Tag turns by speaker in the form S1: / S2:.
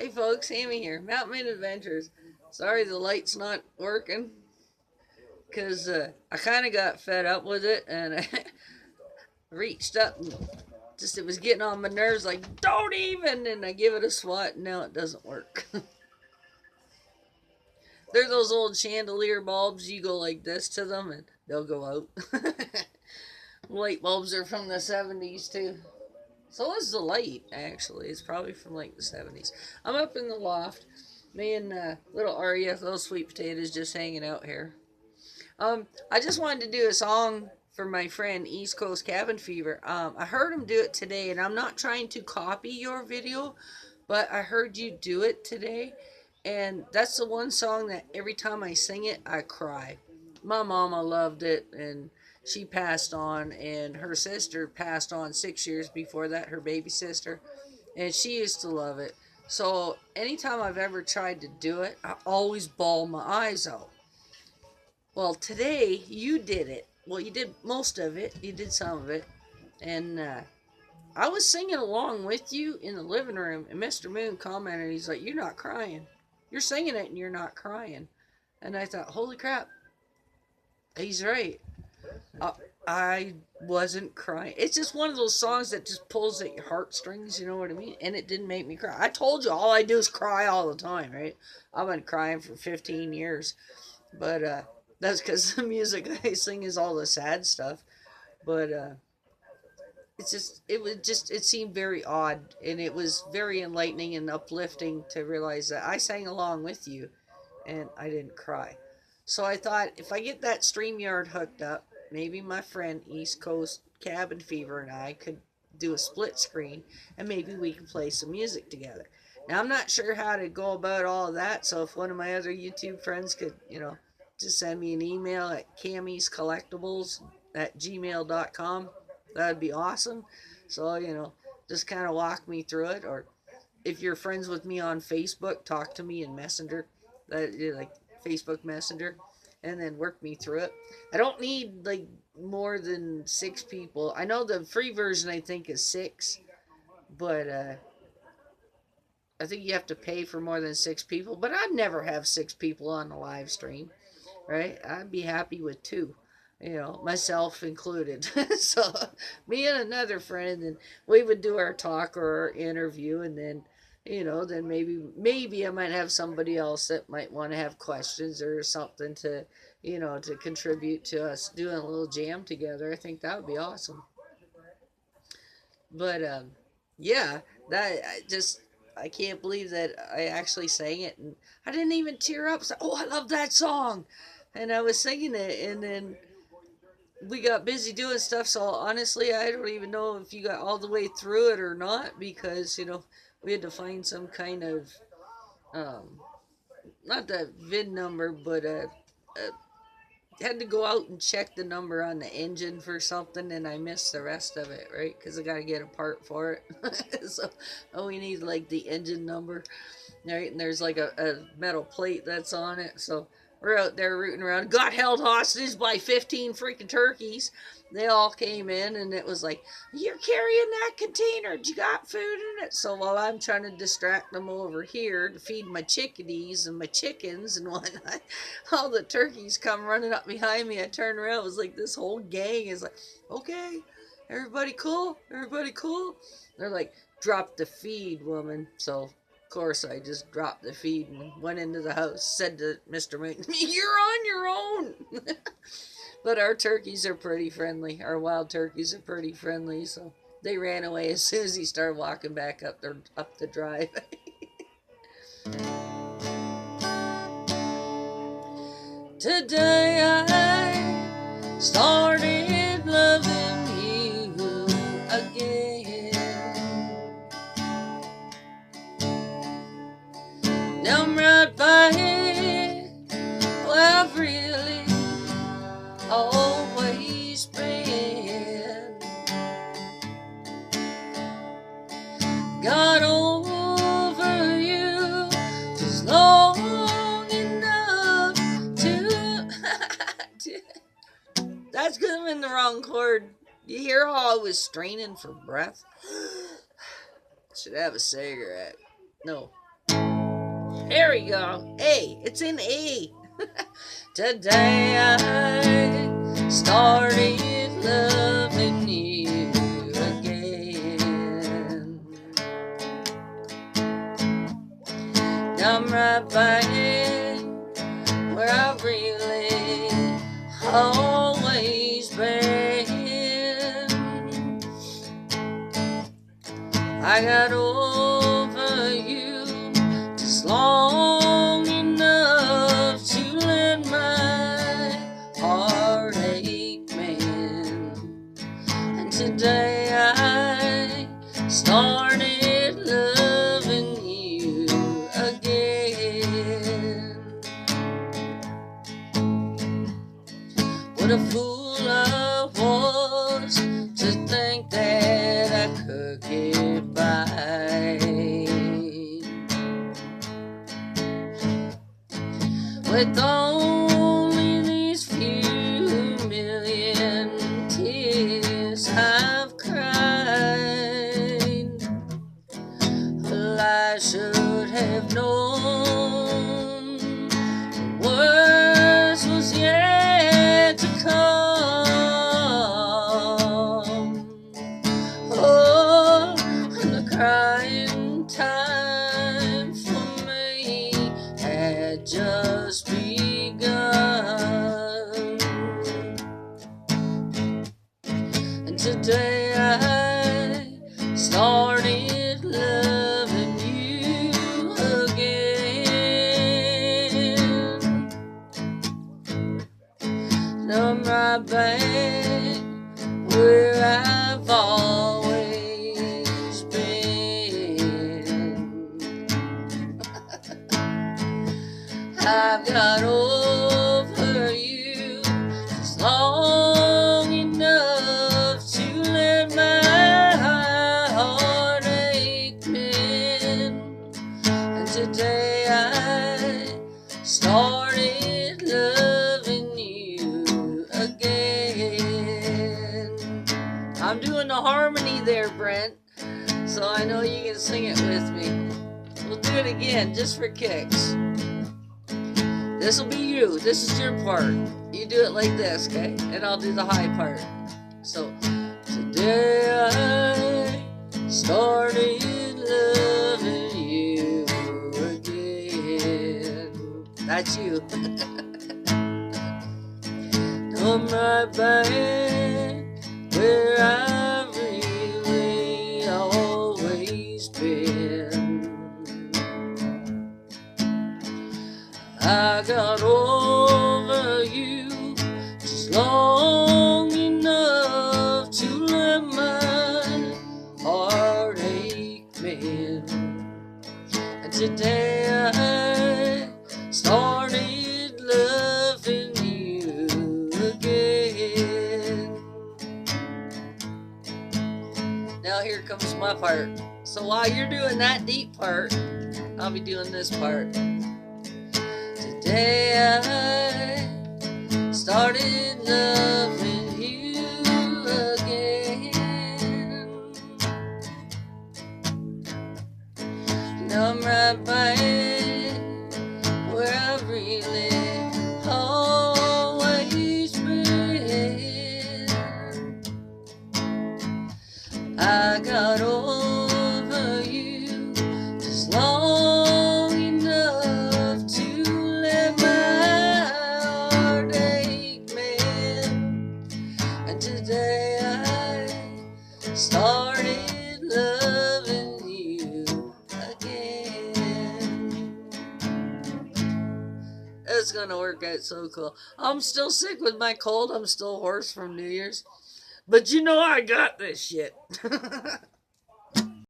S1: Hey folks, Amy here, Mountain Adventures. Sorry the light's not working, because I kind of got fed up with it and I reached up and just it was getting on my nerves like, don't even, and I give it a swat and now it doesn't work. They're those old chandelier bulbs, you go like this to them and they'll go out. Light bulbs are from the 70s too. So is the light, actually. It's probably from like the 70s. I'm up in the loft. Me and little Arya, little sweet potatoes, just hanging out here. I just wanted to do a song for my friend East Coast Cabin Fever. I heard him do it today, and I'm not trying to copy your video, but I heard you do it today, and that's the one song that every time I sing it, I cry. My mama loved it, and she passed on, and her sister passed on 6 years before that, her baby sister, and she used to love it. So anytime I've ever tried to do it, I always bawl my eyes out. Well, today you did it. Well, you did most of it. You did some of it, and I was singing along with you in the living room, and Mr. Moon commented, he's like, "You're not crying. You're singing it, and you're not crying." And I thought, "Holy crap, he's right." Uh, I wasn't crying. It's just one of those songs that just pulls at your heartstrings, you know what I mean? And it didn't make me cry. I told you all I do is cry all the time, right? I've been crying for 15 years. But that's because the music I sing is all the sad stuff. But it seemed very odd. And it was very enlightening and uplifting to realize that I sang along with you and I didn't cry. So I thought if I get that StreamYard hooked up, maybe my friend East Coast Cabin Fever and I could do a split screen and maybe we could play some music together. Now I'm not sure how to go about all of that, so if one of my other YouTube friends could, just send me an email at camiescollectibles@gmail.com, that'd be awesome. So, just kind of walk me through it, or if you're friends with me on Facebook, talk to me in Messenger, like Facebook Messenger, and then work me through it. I don't need like more than 6 people. I know the free version I think is 6, but I think you have to pay for more than 6 people. But I'd never have 6 people on the live stream, right? I'd be happy with 2, myself included. So me and another friend, and we would do our talk or our interview, and then then maybe I might have somebody else that might want to have questions or something to contribute to us doing a little jam together. I think that would be awesome. But yeah, that I can't believe that I actually sang it, and I didn't even tear up. So, oh, I love that song, and I was singing it, and then we got busy doing stuff. So honestly, I don't even know if you got all the way through it or not, because we had to find some kind of um, not the VIN number, but had to go out and check the number on the engine for something, and I missed the rest of it, right? Because I got to get a part for it. So we need like the engine number, right? And there's like a metal plate that's on it. So we're out there rooting around. Got held hostage by 15 freaking turkeys. They all came in, and it was like, "You're carrying that container. You got food in it." So while I'm trying to distract them over here to feed my chickadees and my chickens and whatnot, all the turkeys come running up behind me. I turn around. It was like this whole gang is like, "Okay, everybody cool? Everybody cool?" They're like, "Drop the feed, woman." So of course, I just dropped the feed and went into the house. Said to Mr. Moon, "You're on your own." But our turkeys are pretty friendly. Our wild turkeys are pretty friendly, so they ran away as soon as he started walking back up the drive. Today I started loving you again. Now I'm right by it. Well, I've really always been. Got over you just long enough to. That's because I'm in the wrong chord. You hear how I was straining for breath? Should have a cigarette. No. There we go. A. It's in A. Today I started loving you again. I'm right back where I've really always been. I got over you just long enough to let my heartache mend. And today I started loving you again. What a fool I was to think that I could get by with only these few million tears I've cried. Well, I should have known the worst was yet to come. Oh, and the crying time for me had just begun. And today I started loving you again. And I'm right back where I've always been. I've got over you just long enough to let my heartache mend. And today I started loving you again. I'm doing the harmony there, Brent, so I know you can sing it with me. We'll do it again just for kicks. This will be you. This is your part. You do it like this, okay? And I'll do the high part. So, today I started loving you again. That's you. I'm right back where I've really always been. I got over you just long enough to let my heartache mend. And today I started loving you again. Now here comes my part. So while you're doing that deep part, I'll be doing this part. Today I started loving you again. And I'm right back where I've really always been. I got over you just long enough to let my heartache mend. And today I started loving you again. That's gonna work out so cool. I'm still sick with my cold. I'm still hoarse from New Year's. But you know I got this shit.